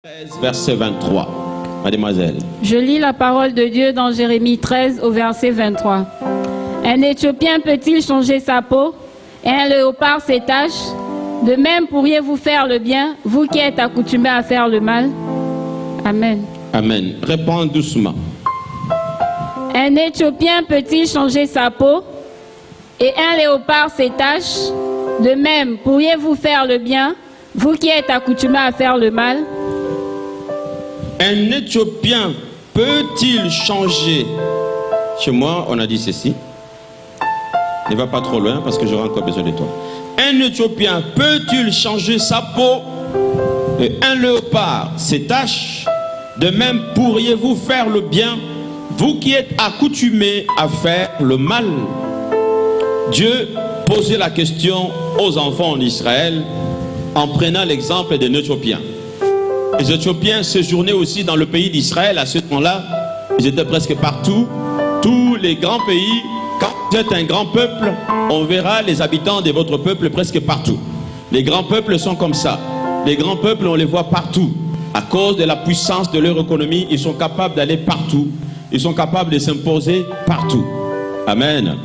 13, verset 23. Mademoiselle. Je lis la parole de Dieu dans Jérémie 13 au verset 23. Un Éthiopien peut-il changer sa peau et un léopard ses taches? De même pourriez-vous faire le bien, vous qui êtes accoutumés à faire le mal? Amen. Amen. Réponds doucement. Un Éthiopien peut-il changer sa peau et un léopard ses taches? De même pourriez-vous faire le bien, vous qui êtes accoutumés à faire le mal? Un Éthiopien peut-il changer? Chez moi, on a dit ceci. Ne va pas trop loin parce que j'aurai encore besoin de toi. Un Éthiopien peut-il changer sa peau et un léopard ses taches? De même, pourriez-vous faire le bien, vous qui êtes accoutumés à faire le mal? Dieu posait la question aux enfants d'Israël en prenant l'exemple d'un Éthiopien. Les Éthiopiens séjournaient aussi dans le pays d'Israël à ce temps-là. Ils étaient presque partout. Tous les grands pays, quand vous êtes un grand peuple, on verra les habitants de votre peuple presque partout. Les grands peuples sont comme ça. Les grands peuples, on les voit partout. À cause de la puissance de leur économie, ils sont capables d'aller partout. Ils sont capables de s'imposer partout. Amen.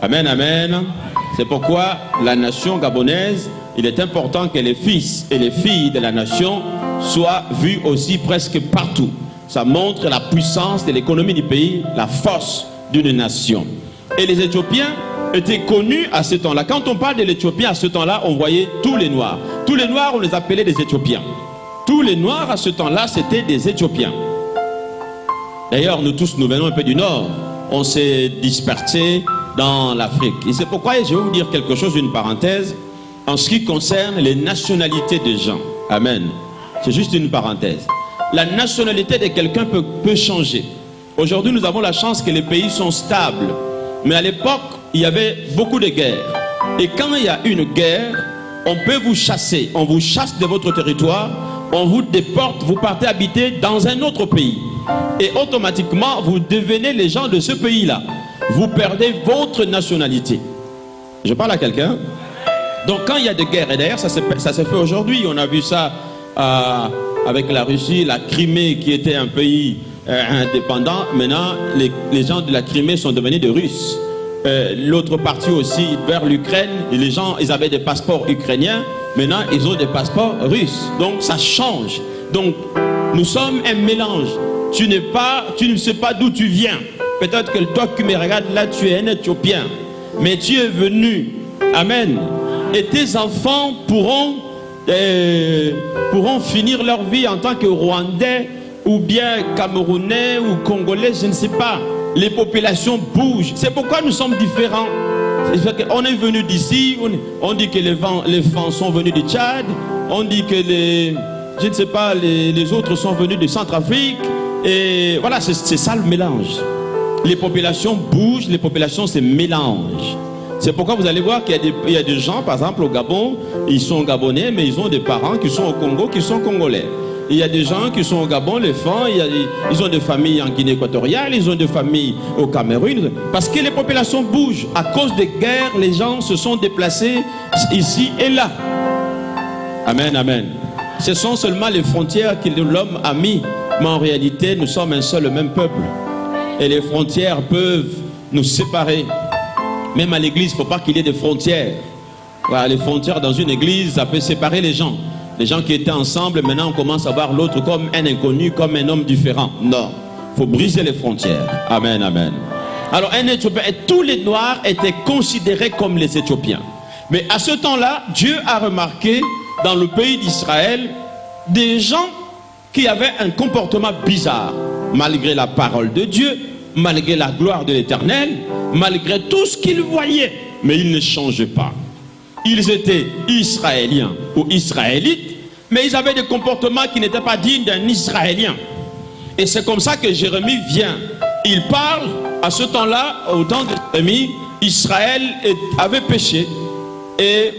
Amen, amen. C'est pourquoi la nation gabonaise, il est important que les fils et les filles de la nation soient vus aussi presque partout. Ça montre la puissance de l'économie du pays, la force d'une nation. Et les Éthiopiens étaient connus à ce temps-là. Quand on parle de l'Éthiopien à ce temps-là, on voyait tous les Noirs. Tous les Noirs, on les appelait des Éthiopiens. Tous les Noirs à ce temps-là, c'était des Éthiopiens. D'ailleurs, nous tous, nous venons un peu du Nord. On s'est dispersés dans l'Afrique. Et c'est pourquoi je vais vous dire quelque chose, une parenthèse, en ce qui concerne les nationalités des gens. Amen. C'est juste une parenthèse. La nationalité de quelqu'un peut changer. Aujourd'hui, nous avons la chance que les pays sont stables. Mais à l'époque, il y avait beaucoup de guerres. Et quand il y a une guerre, on peut vous chasser. On vous chasse de votre territoire, on vous déporte, vous partez habiter dans un autre pays. Et automatiquement, vous devenez les gens de ce pays-là. Vous perdez votre nationalité. Je parle à quelqu'un. Donc quand il y a des guerres, et d'ailleurs ça se fait aujourd'hui, on a vu ça avec la Russie, la Crimée qui était un pays indépendant. Maintenant, les gens de la Crimée sont devenus des Russes. L'autre partie aussi, vers l'Ukraine, les gens, ils avaient des passeports ukrainiens. Maintenant, ils ont des passeports russes. Donc ça change. Donc nous sommes un mélange. Tu ne sais pas d'où tu viens. Peut-être que toi qui me regardes là, tu es un Éthiopien. Mais tu es venu. Amen. Et tes enfants pourront finir leur vie en tant que Rwandais ou bien Camerounais ou Congolais, je ne sais pas. Les populations bougent. C'est pourquoi nous sommes différents. On est venu d'ici, on dit que les vents sont venus du Tchad, on dit que je ne sais pas, les autres sont venus de Centrafrique. Et voilà, c'est ça le mélange. Les populations bougent, les populations se mélangent. C'est pourquoi vous allez voir qu'il y a des gens, par exemple au Gabon, ils sont gabonais, mais ils ont des parents qui sont au Congo, qui sont congolais. Il y a des gens qui sont au Gabon, les femmes, ils ont des familles en Guinée équatoriale, ils ont des familles au Cameroun. Parce que les populations bougent. À cause des guerres, les gens se sont déplacés ici et là. Amen, amen. Ce sont seulement les frontières que l'homme a mis. Mais en réalité, nous sommes un seul et même peuple. Et les frontières peuvent nous séparer. Même à l'église, il ne faut pas qu'il y ait des frontières. Voilà, les frontières dans une église, ça peut séparer les gens. Les gens qui étaient ensemble, maintenant on commence à voir l'autre comme un inconnu, comme un homme différent. Non, il faut briser les frontières. Amen, amen. Alors un Éthiopien, et tous les Noirs étaient considérés comme les Éthiopiens. Mais à ce temps-là, Dieu a remarqué dans le pays d'Israël des gens qui avaient un comportement bizarre. Malgré la parole de Dieu, malgré la gloire de l'Éternel, malgré tout ce qu'ils voyaient, mais ils ne changeaient pas. Ils étaient Israéliens ou Israélites, mais ils avaient des comportements qui n'étaient pas dignes d'un Israélien. Et c'est comme ça que Jérémie vient. Il parle, à ce temps-là, au temps de Jérémie, Israël avait péché. Et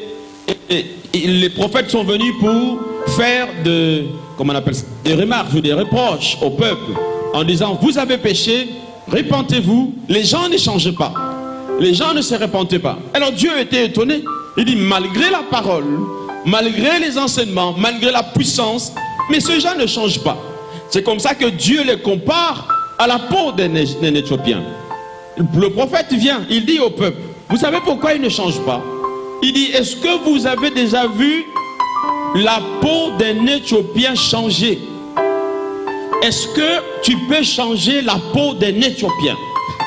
les prophètes sont venus pour faire des remarques ou des reproches au peuple, en disant, vous avez péché, repentez-vous. Les gens ne changeaient pas. Les gens ne se repentaient pas. Alors Dieu était étonné. Il dit, malgré la parole, malgré les enseignements, malgré la puissance, Mais ces gens ne changent pas. C'est comme ça que Dieu les compare à la peau d'un Éthiopien. Le prophète vient, il dit au peuple, vous savez pourquoi ils ne changent pas? Il dit, est-ce que vous avez déjà vu la peau d'un Éthiopien changer? Est-ce que tu peux changer la peau d'un Éthiopien?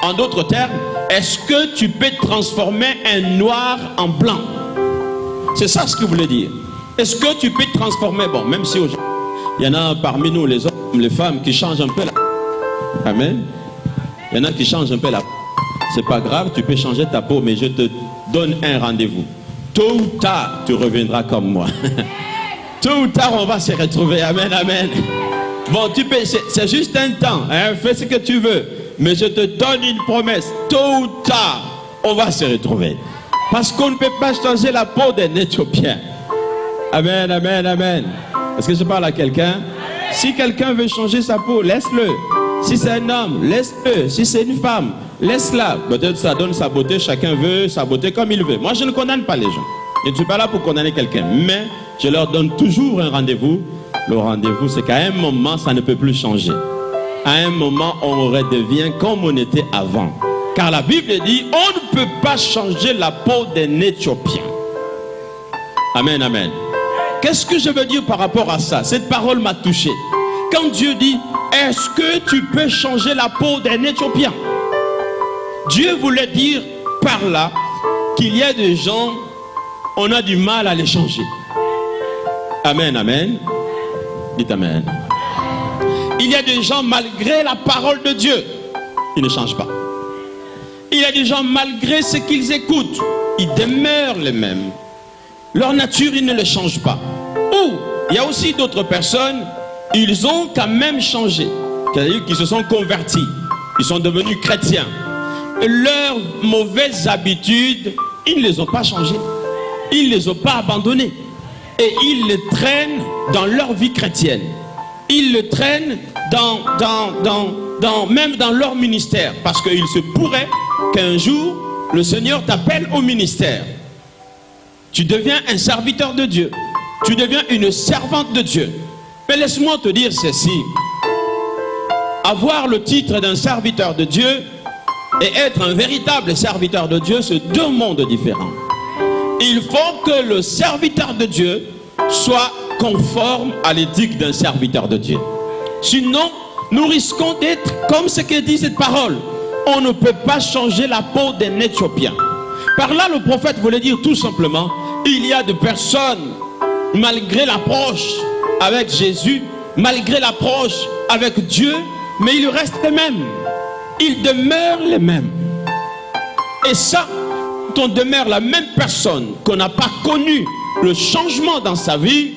En d'autres termes, est-ce que tu peux transformer un noir en blanc? C'est ça ce qu'il voulait dire. Est-ce que tu peux transformer, bon, même si aujourd'hui, il y en a parmi nous, les hommes, les femmes, qui changent un peu la... Amen. Il y en a qui changent un peu la... C'est pas grave, tu peux changer ta peau, mais je te donne un rendez-vous. Tôt ou tard, tu reviendras comme moi. Tôt ou tard, on va se retrouver. Amen, amen. Bon, tu peux, c'est juste un temps. Hein, fais ce que tu veux. Mais je te donne une promesse. Tôt ou tard, on va se retrouver. Parce qu'on ne peut pas changer la peau d'un Éthiopien. Amen, amen, amen. Est-ce que je parle à quelqu'un? Si quelqu'un veut changer sa peau, laisse-le. Si c'est un homme, laisse-le. Si c'est une femme, laisse-la. Peut-être ça donne sa beauté, chacun veut sa beauté comme il veut. Moi, je ne condamne pas les gens. Je ne suis pas là pour condamner quelqu'un. Mais je leur donne toujours un rendez-vous. Le rendez-vous, c'est qu'à un moment, ça ne peut plus changer. À un moment, on redevient comme on était avant. Car la Bible dit, on ne peut pas changer la peau d'un Éthiopien. Amen, amen. Qu'est-ce que je veux dire par rapport à ça? Cette parole m'a touché. Quand Dieu dit, est-ce que tu peux changer la peau d'un Éthiopien? Dieu voulait dire par là qu'il y a des gens, on a du mal à les changer. Amen, amen. Dites amen. Il y a des gens, malgré la parole de Dieu, ils ne changent pas. Il y a des gens, malgré ce qu'ils écoutent, ils demeurent les mêmes. Leur nature, ils ne le changent pas. Ou, il y a aussi d'autres personnes, ils ont quand même changé. C'est-à-dire qu'ils se sont convertis. Ils sont devenus chrétiens. Et leurs mauvaises habitudes, ils ne les ont pas changées. Ils ne les ont pas abandonnées. Et ils les traînent dans leur vie chrétienne. Ils le traînent même dans leur ministère. Parce qu'il se pourrait qu'un jour, le Seigneur t'appelle au ministère. Tu deviens un serviteur de Dieu. Tu deviens une servante de Dieu. Mais laisse-moi te dire ceci. Avoir le titre d'un serviteur de Dieu et être un véritable serviteur de Dieu, c'est deux mondes différents. Il faut que le serviteur de Dieu soit conforme à l'éthique d'un serviteur de Dieu. Sinon, nous risquons d'être comme ce que dit cette parole. On ne peut pas changer la peau d'un Éthiopien. Par là, le prophète voulait dire tout simplement, il y a des personnes, malgré l'approche avec Jésus, malgré l'approche avec Dieu, mais ils restent les mêmes. Ils demeurent les mêmes. Et ça, quand on demeure la même personne, qu'on n'a pas connu le changement dans sa vie,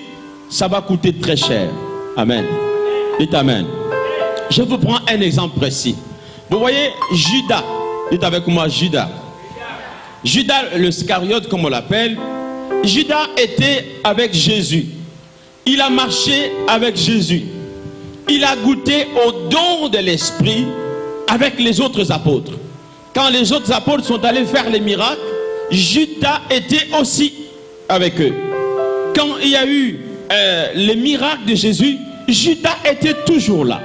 ça va coûter très cher. Amen. Dites amen. Je vous prends un exemple précis. Vous voyez Judas. Dites avec moi Judas. Judas l'Iscariote, comme on l'appelle. Judas était avec Jésus. Il a marché avec Jésus. Il a goûté au don de l'esprit avec les autres apôtres. Quand les autres apôtres sont allés faire les miracles, Judas était aussi avec eux. Quand il y a eu les miracles de Jésus, Judas était toujours là.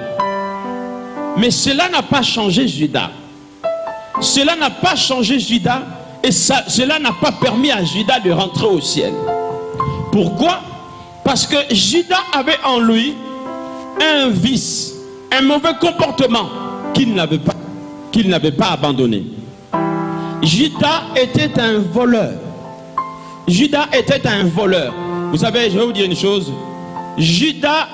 Mais cela n'a pas changé Judas. Cela n'a pas changé Judas et cela n'a pas permis à Judas de rentrer au ciel. Pourquoi? Parce que Judas avait en lui un vice, un mauvais comportement qu'il n'avait pas abandonné. Judas était un voleur. Judas était un voleur. Vous savez, je vais vous dire une chose. Judas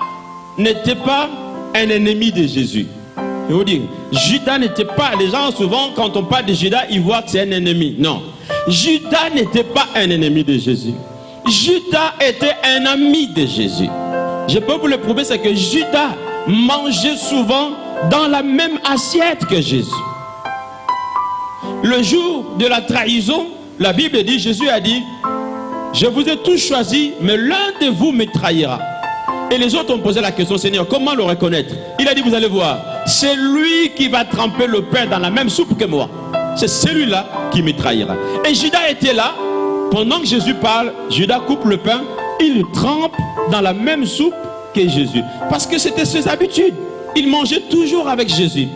n'était pas un ennemi de Jésus. Je vais vous dire, Judas n'était pas... Les gens, souvent, quand on parle de Judas, ils voient que c'est un ennemi. Non. Judas n'était pas un ennemi de Jésus. Judas était un ami de Jésus. Je peux vous le prouver, c'est que Judas mangeait souvent dans la même assiette que Jésus. Le jour de la trahison, la Bible dit, Jésus a dit, je vous ai tous choisis, mais l'un de vous me trahira. Et les autres ont posé la question, Seigneur, comment le reconnaître? Il a dit, vous allez voir, c'est lui qui va tremper le pain dans la même soupe que moi. C'est celui-là qui me trahira. Et Judas était là, pendant que Jésus parle, Judas coupe le pain, il le trempe dans la même soupe marqué Jésus? Parce que c'était ses habitudes. Il mangeait toujours avec Jésus.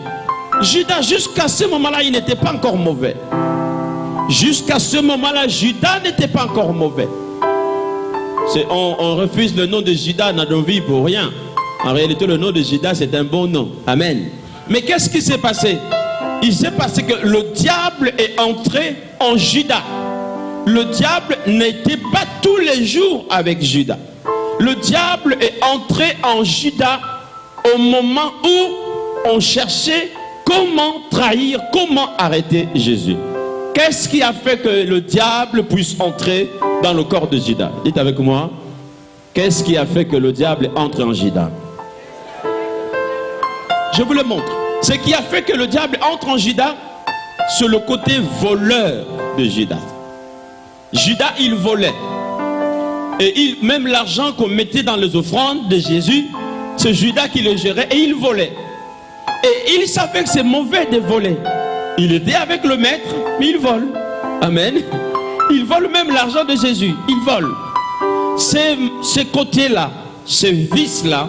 Judas, jusqu'à ce moment-là, il n'était pas encore mauvais. Jusqu'à ce moment-là, Judas n'était pas encore mauvais. On refuse le nom de Judas dans nos vies pour rien. En réalité, le nom de Judas, c'est un bon nom. Amen. Mais qu'est-ce qui s'est passé? Il s'est passé que le diable est entré en Judas. Le diable n'était pas tous les jours avec Judas. Le diable est entré en Judas au moment où on cherchait comment trahir, comment arrêter Jésus. Qu'est-ce qui a fait que le diable puisse entrer dans le corps de Judas? Dites avec moi. Qu'est-ce qui a fait que le diable entre en Judas? Je vous le montre. Ce qui a fait que le diable entre en Judas, c'est le côté voleur de Judas. Judas, il volait. Et même l'argent qu'on mettait dans les offrandes de Jésus, c'est Judas qui le gérait et il volait. Et il savait que c'est mauvais de voler. Il était avec le maître, mais il vole. Amen. Il vole même l'argent de Jésus. Il vole. Ces côtés-là, ces vices-là,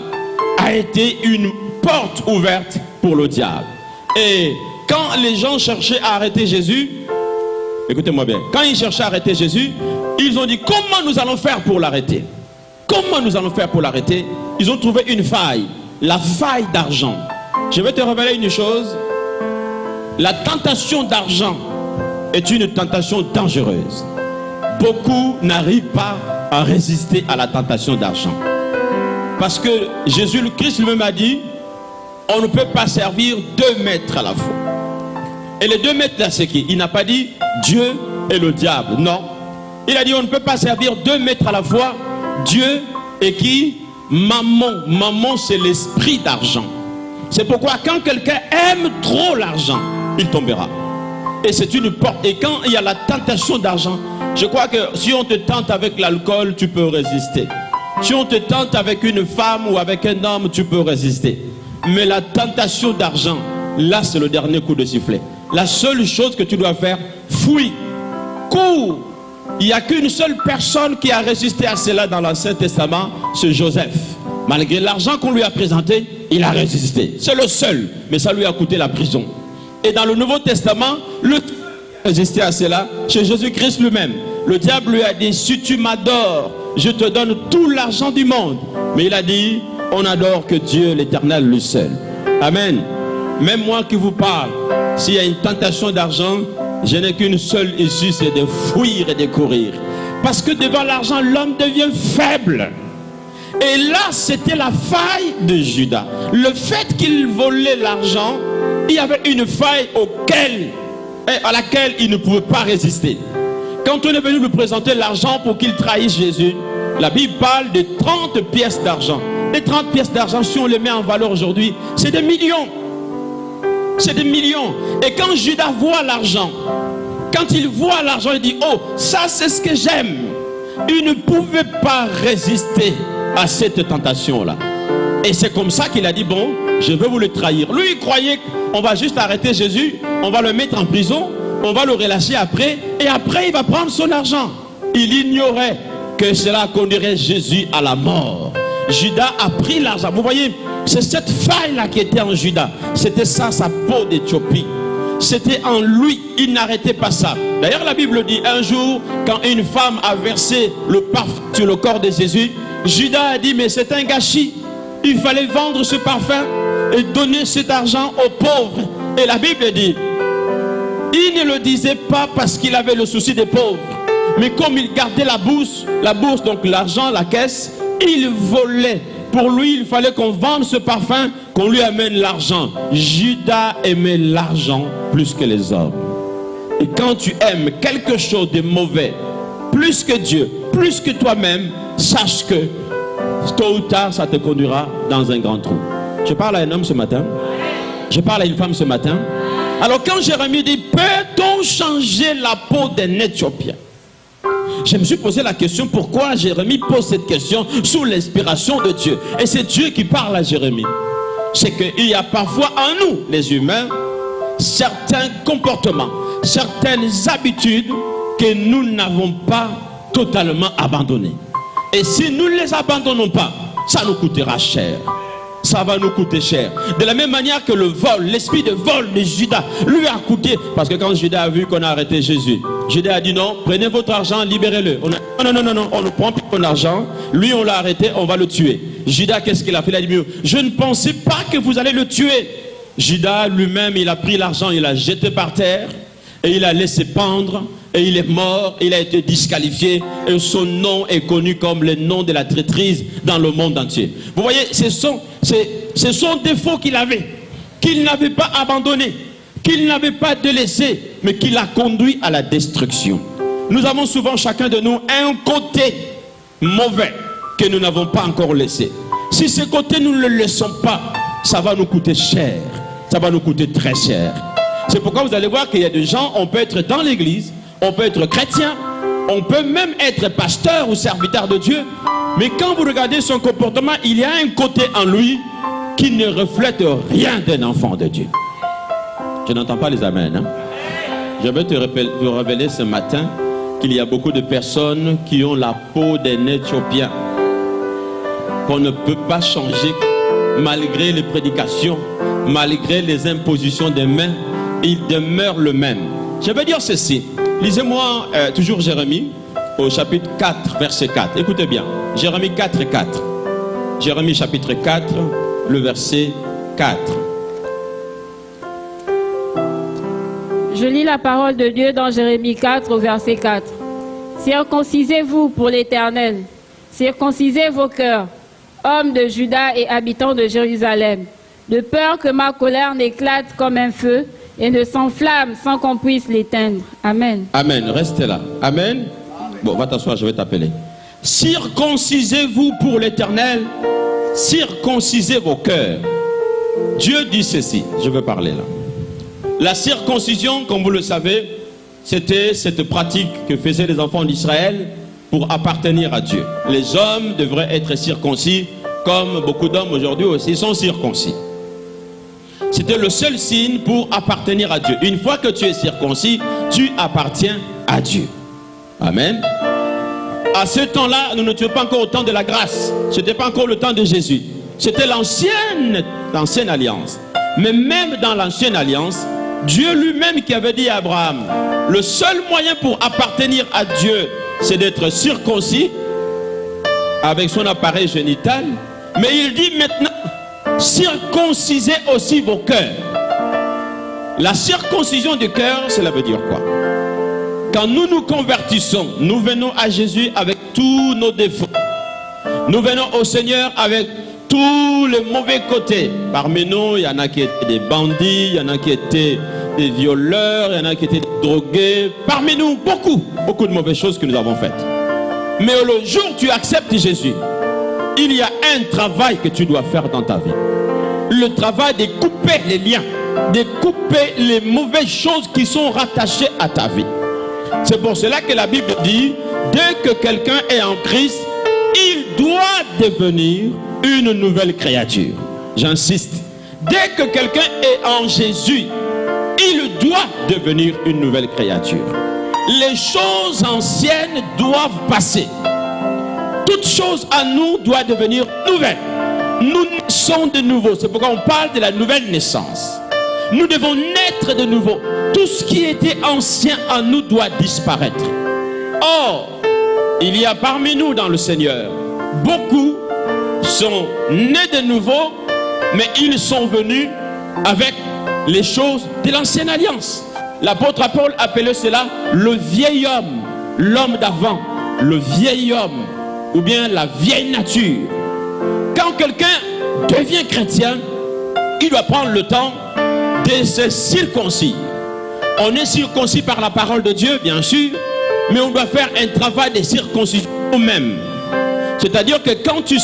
a été une porte ouverte pour le diable. Et quand les gens cherchaient à arrêter Jésus, écoutez-moi bien, quand ils cherchaient à arrêter Jésus, ils ont dit comment nous allons faire pour l'arrêter? Comment nous allons faire pour l'arrêter? Ils ont trouvé une faille, la faille d'argent. Je vais te révéler une chose. La tentation d'argent est une tentation dangereuse. Beaucoup n'arrivent pas à résister à la tentation d'argent. Parce que Jésus le Christ lui-même a dit, on ne peut pas servir 2 maîtres à la fois. Et les 2 maîtres là, c'est qui? Il n'a pas dit Dieu et le diable. Non. Il a dit, on ne peut pas servir 2 maîtres à la fois. Dieu et qui? Mammon. Mammon, c'est l'esprit d'argent. C'est pourquoi quand quelqu'un aime trop l'argent, il tombera. Et c'est une porte. Et quand il y a la tentation d'argent, je crois que si on te tente avec l'alcool, tu peux résister. Si on te tente avec une femme ou avec un homme, tu peux résister. Mais la tentation d'argent, là c'est le dernier coup de sifflet. La seule chose que tu dois faire, fuis, cours. Il n'y a qu'une seule personne qui a résisté à cela dans l'Ancien Testament, c'est Joseph. Malgré l'argent qu'on lui a présenté, il a résisté. C'est le seul, mais ça lui a coûté la prison. Et dans le Nouveau Testament, le diable a résisté à cela, chez Jésus-Christ lui-même. Le diable lui a dit, si tu m'adores, je te donne tout l'argent du monde. Mais il a dit, on n'adore que Dieu l'Éternel, lui seul. Amen. Même moi qui vous parle, s'il y a une tentation d'argent, je n'ai qu'une seule issue, c'est de fuir et de courir. Parce que devant l'argent, l'homme devient faible. Et là, c'était la faille de Judas. Le fait qu'il volait l'argent, il y avait une faille à laquelle il ne pouvait pas résister. Quand on est venu lui présenter l'argent pour qu'il trahisse Jésus, la Bible parle de 30 pièces d'argent. Les 30 pièces d'argent, si on les met en valeur aujourd'hui, c'est des millions. C'est des millions. Et quand Judas voit l'argent, quand il voit l'argent, il dit, oh, ça c'est ce que j'aime. Il ne pouvait pas résister à cette tentation-là. Et c'est comme ça qu'il a dit, bon, je vais vous le trahir. Lui, il croyait qu'on va juste arrêter Jésus, on va le mettre en prison, on va le relâcher après, et après il va prendre son argent. Il ignorait que cela conduirait Jésus à la mort. Judas a pris l'argent. Vous voyez, c'est cette faille-là qui était en Judas. C'était ça, sa peau d'Éthiopie. C'était en lui, il n'arrêtait pas ça. D'ailleurs, la Bible dit, un jour, quand une femme a versé le parfum sur le corps de Jésus, Judas a dit, mais c'est un gâchis. Il fallait vendre ce parfum et donner cet argent aux pauvres. Et la Bible dit, il ne le disait pas parce qu'il avait le souci des pauvres. Mais comme il gardait la bourse, donc l'argent, la caisse, il volait. Pour lui, il fallait qu'on vende ce parfum, qu'on lui amène l'argent. Judas aimait l'argent plus que les hommes. Et quand tu aimes quelque chose de mauvais, plus que Dieu, plus que toi-même, sache que tôt ou tard, ça te conduira dans un grand trou. Je parle à un homme ce matin. Je parle à une femme ce matin. Alors quand Jérémie dit, peut-on changer la peau d'un Éthiopien? Je me suis posé la question, pourquoi Jérémie pose cette question sous l'inspiration de Dieu? Et c'est Dieu qui parle à Jérémie. C'est qu'il y a parfois en nous, les humains, certains comportements, certaines habitudes que nous n'avons pas totalement abandonnées. Et si nous ne les abandonnons pas, ça nous coûtera cher. Ça va nous coûter cher. De la même manière que le vol, l'esprit de vol de Judas lui a coûté. Parce que quand Judas a vu qu'on a arrêté Jésus, Judas a dit non, prenez votre argent, libérez-le. Non, on ne prend plus ton argent. Lui, on l'a arrêté, on va le tuer. Judas, qu'est-ce qu'il a fait? Il a dit, je ne pensais pas que vous allez le tuer. Judas lui-même, il a pris l'argent, il l'a jeté par terre et il a laissé pendre. Et il est mort, il a été disqualifié et son nom est connu comme le nom de la traîtrise dans le monde entier. Vous voyez, c'est son défaut qu'il n'avait pas abandonné, qu'il n'avait pas délaissé, mais qui l'a conduit à la destruction. Nous avons souvent chacun de nous un côté mauvais que nous n'avons pas encore laissé. Si ce côté nous ne le laissons pas, ça va nous coûter cher, ça va nous coûter très cher. C'est pourquoi vous allez voir qu'il y a des gens, on peut être dans l'église, on peut être chrétien, on peut même être pasteur ou serviteur de Dieu, mais quand vous regardez son comportement, il y a un côté en lui qui ne reflète rien d'un enfant de Dieu. Je n'entends pas les amens. Hein? Je vais te révéler ce matin qu'il y a beaucoup de personnes qui ont la peau d'un Éthiopien, qu'on ne peut pas changer malgré les prédications, malgré les impositions des mains, il demeure le même. Je vais dire ceci. Lisez-moi toujours Jérémie au chapitre 4, verset 4. Écoutez bien. Jérémie 4, 4. Jérémie chapitre 4, le verset 4. Je lis la parole de Dieu dans Jérémie 4 au verset 4. Circoncisez-vous pour l'Éternel. Circoncisez vos cœurs, hommes de Juda et habitants de Jérusalem, de peur que ma colère n'éclate comme un feu et ne s'enflamme sans qu'on puisse l'éteindre. Amen. Amen. Restez là. Amen. Bon, va t'asseoir, je vais t'appeler. Circoncisez-vous pour l'Éternel. Circoncisez vos cœurs. Dieu dit ceci. Je vais parler là. La circoncision, comme vous le savez, c'était cette pratique que faisaient les enfants d'Israël pour appartenir à Dieu. Les hommes devraient être circoncis, comme beaucoup d'hommes aujourd'hui aussi sont circoncis. C'était le seul signe pour appartenir à Dieu. Une fois que tu es circoncis, tu appartiens à Dieu. Amen. À ce temps-là, nous n'étions pas encore au temps de la grâce. Ce n'était pas encore le temps de Jésus. C'était l'ancienne alliance. Mais même dans l'ancienne alliance, Dieu lui-même qui avait dit à Abraham, le seul moyen pour appartenir à Dieu, c'est d'être circoncis avec son appareil génital. Mais il dit maintenant, circoncisez aussi vos cœurs. La circoncision du cœur, cela veut dire quoi? Quand nous nous convertissons, nous venons à Jésus avec tous nos défauts. Nous venons au Seigneur avec tous les mauvais côtés. Parmi nous, il y en a qui étaient des bandits, il y en a qui étaient des violeurs, il y en a qui étaient des drogués. Parmi nous, beaucoup de mauvaises choses que nous avons faites. Mais le jour où tu acceptes Jésus, il y a un travail que tu dois faire dans ta vie. Le travail de couper les liens, de couper les mauvaises choses qui sont rattachées à ta vie. C'est pour cela que la Bible dit, dès que quelqu'un est en Christ, il doit devenir une nouvelle créature. J'insiste. Dès que quelqu'un est en Jésus, il doit devenir une nouvelle créature. Les choses anciennes doivent passer. Toute chose à nous doit devenir nouvelle. Nous naissons de nouveau. C'est pourquoi on parle de la nouvelle naissance. Nous devons naître de nouveau. Tout ce qui était ancien en nous doit disparaître. Or, il y a parmi nous dans le Seigneur, beaucoup sont nés de nouveau, mais ils sont venus avec les choses de l'ancienne alliance. L'apôtre Paul appelait cela le vieil homme, l'homme d'avant, le vieil homme, ou bien la vieille nature. Quand quelqu'un devient chrétien, il doit prendre le temps de se circoncire. On est circoncis par la parole de Dieu, bien sûr, mais on doit faire un travail de circoncision nous-mêmes. C'est-à-dire que quand tu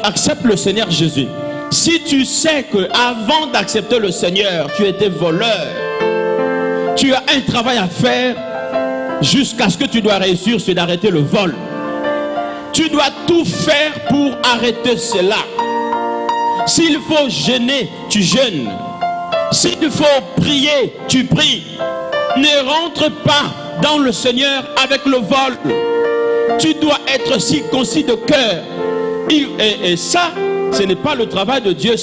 acceptes le Seigneur Jésus, si tu sais qu'avant d'accepter le Seigneur, tu étais voleur, tu as un travail à faire jusqu'à ce que tu dois réussir, c'est d'arrêter le vol. Tu dois tout faire pour arrêter cela. S'il faut jeûner, tu jeûnes. S'il faut prier, tu pries. Ne rentre pas dans le Seigneur avec le vol. Tu dois être circoncis de cœur. Et ça, ce n'est pas le travail de Dieu.